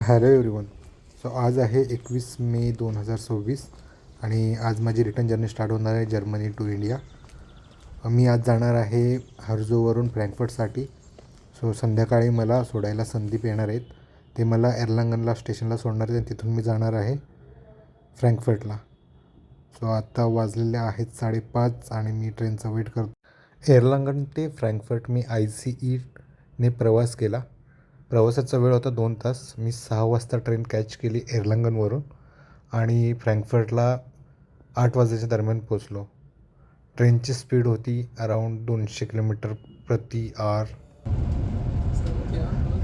Hello everyone. So आज आहे 21 मे 2026 आणि आज माझी रिटर्न जर्नी स्टार्ट होणार आहे जर्मनी टू इंडिया. मी आज जाणार आहे हर्झोवरून फ्रँकफर्टसाठी. सो संध्याकाळी मला सोडायला संदीप येणार आहेत. ते मला एर्लांगनला स्टेशनला सोडणार आहेत आणि तिथून मी जाणार आहे फ्रँकफर्टला. सो आत्ता वाजलेले आहेत 5:30 आणि मी ट्रेनचा वेट करतो. एर्लांगन ते फ्रँकफर्ट मी ICEने प्रवास केला. प्रवासाचा वेळ होता 2 तास. मी 6 वाजता ट्रेन कॅच केली एर्लांगनवरून आणि फ्रँकफर्टला 8 वाजेच्या दरम्यान पोचलो. ट्रेनची स्पीड होती अराऊंड 200 किलोमीटर प्रति आवर.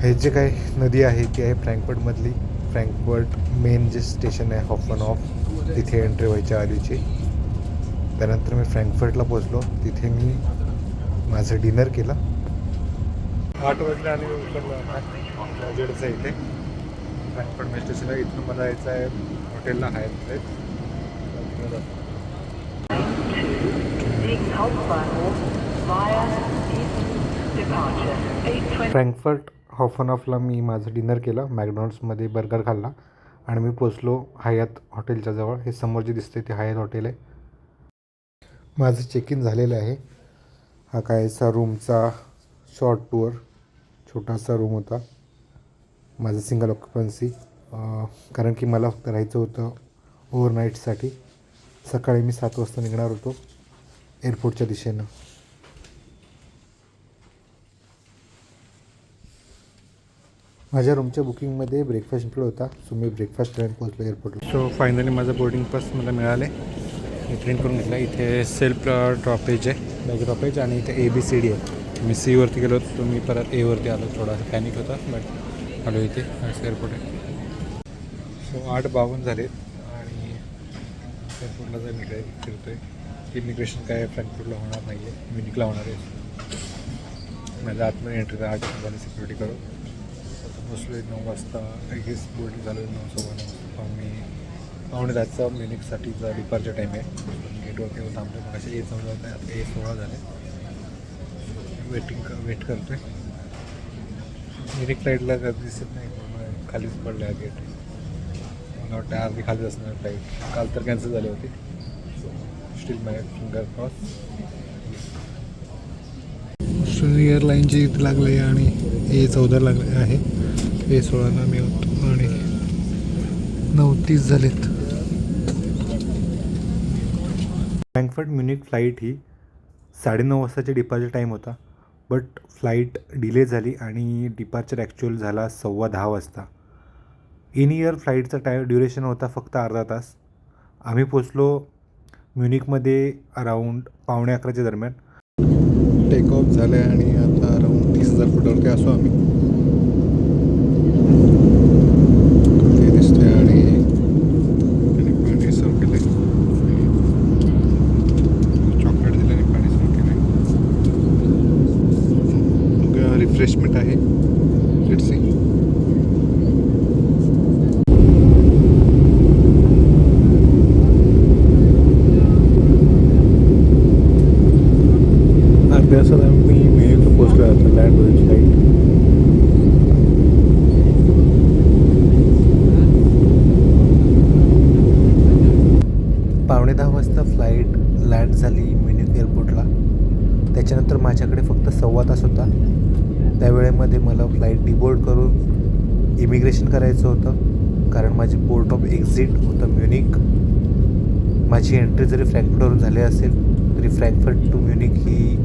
हे जे काही नदी आहे ती आहे फ्रँकफर्टमधली. फ्रँकफर्ट मेन जे स्टेशन आहे हॉफनहॉफ, तिथे एंट्री व्हायच्या आधीची. त्यानंतर मी फ्रँकफर्टला पोचलो. तिथे मी माझं डिनर केलं. 8 वाजले आणि जेडचं आहे इथे फ्रँकफर्ट मेन स्टेशनला. इथून मला जायचं आहे हॉटेलला हायत. फ्रँकफर्ट हॉफनहॉफला मी माझं डिनर केलं. मॅकडॉनल्ड्समध्ये बर्गर खाल्ला आणि मी पोचलो हयात हॉटेलच्या जवळ. हे समोर जे दिसते ते हयात हॉटेल आहे. माझं चेक इन झालेलं आहे. हा कायचा रूमचा शॉर्ट टूर, छोटासा रूम होता. माझं सिंगल ऑक्युपन्सी, कारण की मला फक्त राहायचं होतं ओव्हरनाईटसाठी. सकाळी मी 7 वाजता निघणार होतो एअरपोर्टच्या दिशेनं. माझ्या रूमच्या बुकिंगमध्ये ब्रेकफास्ट इन्क्लूड होता. सो मी ब्रेकफास्ट करायला पोहोचलो एअरपोर्टला. सो फायनली माझं बोर्डिंग पास मला मिळाले. मी प्रिंट करून घेतला. इथे सेल्फ ड्रॉपेज आहे, बॅग ड्रॉपेज, आणि इथे ABCD आहे. मी Cवरती गेलो होतो, मी परत Aवरती आलो. थोडासा पॅनिक होता बट आलो इथे. एअरपोर्ट आहे. सो 8:52 झाले आणि एअरपोर्टला जर निघाय फिरतो आहे. इमिग्रेशन काय फ्रँकफर्टला होणार नाही आहे, म्युनिकला होणार आहे. माझ्या आतमध्ये एंट्री 8 वाजता सिक्युरिटी करू. बसलो 9 वाजता. आय गेस बोर्डिंग झालं 9:15 वाजता. मी 9:10 म्युनिकसाठीचा डिपार्चर टाईम आहे. गेटवरती होता थांबलो. मग असे A14 होते, आता A16 झाले. वेट करतो आहे. म्युनिक फ्लाईटला गर्दी दिसत नाही, खालीच पडले आहे गेट. मला वाटतं अर्धी खाली असणार फ्लाईट. काल तर कॅन्सल झाली होती. स्टील माय फिंगर क्रॉस. ऑस्ट्रेलियन एअरलाईनची इथे लागले आणि A14 लागले आहे. A16ला मी होतो आणि 9:30 झालेत. फ्रँकफर्ट म्युनिक फ्लाईट ही 9:30 वाजताची डिपार्चर टाईम होता. बट फ्लाईट डिले झाली आणि डिपार्चर ॲक्च्युअल झाला 10:15 वाजता. इन इयर फ्लाईटचा ड्युरेशन होता फक्त अर्धा तास. आम्ही पोचलो म्युनिकमध्ये अराऊंड 10:45च्या दरम्यान. टेक ऑफ झालं आहे आणि आता अराऊंड 30,000 फुटावरती असो आम्ही. ते दिसते आणि पाणी सर्व केलं आहे. चॉकलेट दिलं आणि पाणी सर्व केलं आहे. रिफ्रेशमेंट आहे. Let's see. अभ्यासात मी म्युनिकला पोचलो. आता लँड होईल फ्लाईट. 9:15 वाजता फ्लाईट लँड झाली म्युनिक एअरपोर्टला. त्याच्यानंतर माझ्याकडे फक्त 1.25 तास होता. त्या वेळेमध्ये मला फ्लाईट डिबोर्ड करून इमिग्रेशन करायचं होतं, कारण माझी पोर्ट ऑफ एक्झिट होतं म्युनिक. माझी एंट्री जरी फ्रँकफर्टवरून झाली असेल तरी Frankfurt to Munich he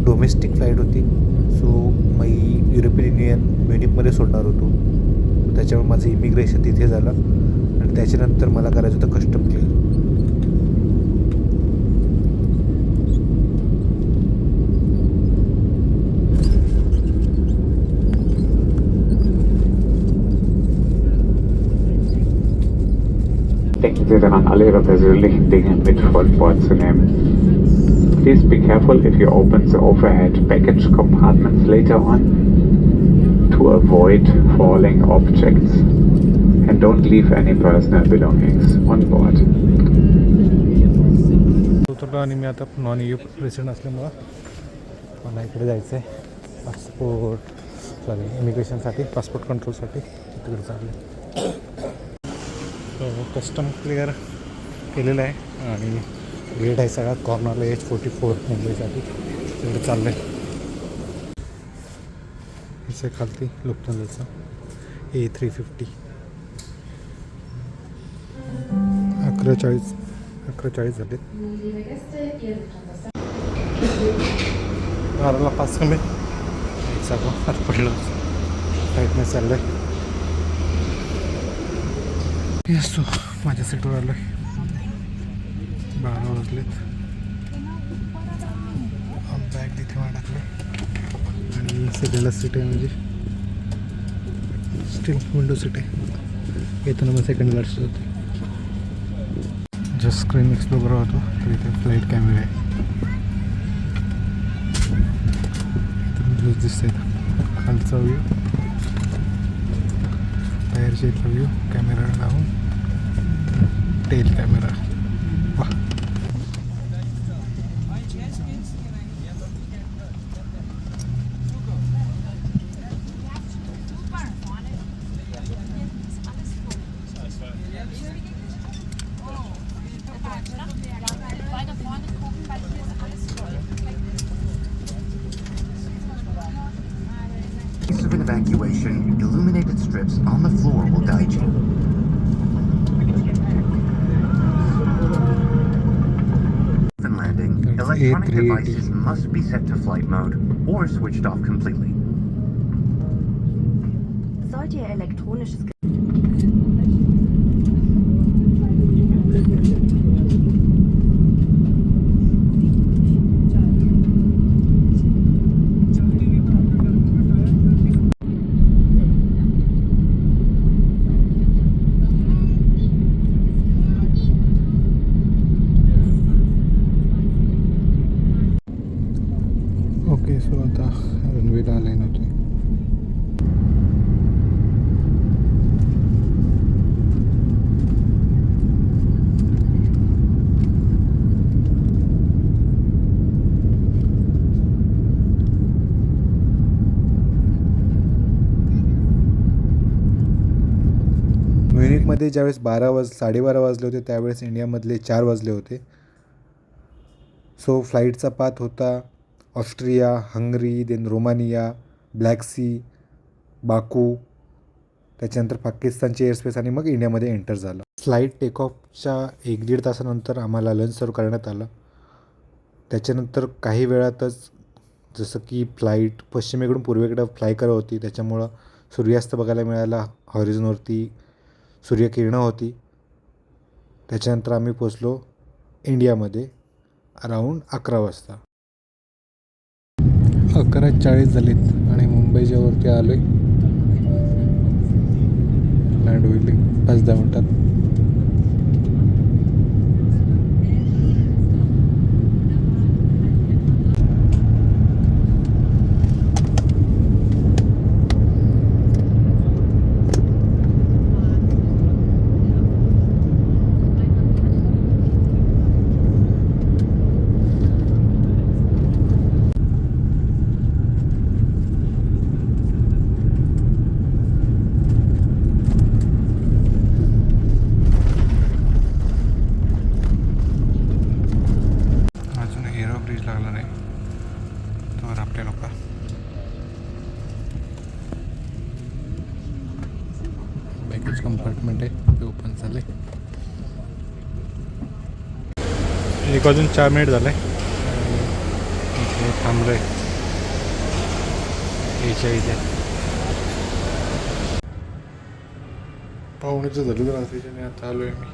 domestic flight होती. सो मी युरोपियन युनियन म्युनिकमध्ये सोडणार होतो. त्याच्यामुळे माझं इमिग्रेशन तिथे झालं आणि त्याच्यानंतर मला करायचं होतं custom clear. Denken Sie daran, alle Ihre persönlichen Dinge mit von Bord zu nehmen. Please be careful if you open the overhead baggage compartments later on to avoid falling objects. And don't leave any personal belongings on board. आणि मी आता non EU resident असल्यामुळं मला इकडे जायचं आहे passport इमिग्रेशनसाठी, passport कंट्रोलसाठी. तिकडे चालले. So custom clear केलेलं आहे आणि गेट आहे सगळ्यात कॉर्नरला H44 मुंबईसाठी तिकडे चाललं आहे. हिचे खालती लोकतंत्रचा A350 11:40 झाले. घराला 5 कमी हात पडलं फ्लाईटने चाललं आहे. येसो माझ्या सीटवर आलो आहे. 12 वाजलेत. बॅग तिथे मला टाकले आणि सगळ्याला सीट आहे म्हणजे स्टील विंडो सीट आहे. येताना मग सेकंड क्लास होते. जस्ट स्क्रीन एक्सप्लोर करत होतो तर इथे फ्लाईट कॅमेरा आहे. इथून दिसत आहेत खालचा व्ह्यू, बाहेरच्या इथला व्ह्यू, कॅमेरा लावून टेल कॅमेरा. वा Of an evacuation, illuminated strips on the floor will guide you. And landing, electronic A380. devices must be set to flight mode or switched off completely. Sollte Ihr elektronisches okay. So आता रनवेला line होतो. म्युनिकमध्ये ज्यावेळेस 12:30 वाजले होते त्यावेळेस इंडियामधले 4 वाजले होते. So फ्लाईटचा path होता Austria, Hungary, then Romania, Black Sea, Baku, त्याच्यानंतर पाकिस्तानची एअरस्पेस आणि मग इंडियामध्ये एंटर झालं. फ्लाईट टेकऑफच्या 1-1.5 तासानंतर आम्हाला लंच सर्व करण्यात आलं. त्याच्यानंतर काही वेळातच जसं की फ्लाईट पश्चिमेकडून पूर्वेकडं फ्लाय करत होती त्याच्यामुळं सूर्यास्त बघायला मिळाला. हॉरिझॉनवरती सूर्यकिरणं होती. त्याच्यानंतर आम्ही पोचलो इंडियामध्ये अराऊंड 11 वाजता. 11:40 झालेत आणि मुंबईच्या वरती आलो आहे. लँड होईल 5-10 मिनटात. ब्रिज लागला नाही तर आपल्या लोक बॅगेज कंपार्टमेंट आहे ते ओपन झाले. 1:04 झालं आहे. इथे थांबलो आहे याच्या इथे. पाहुणेचं झालं रात्रीच्या आता आलो आहे मी.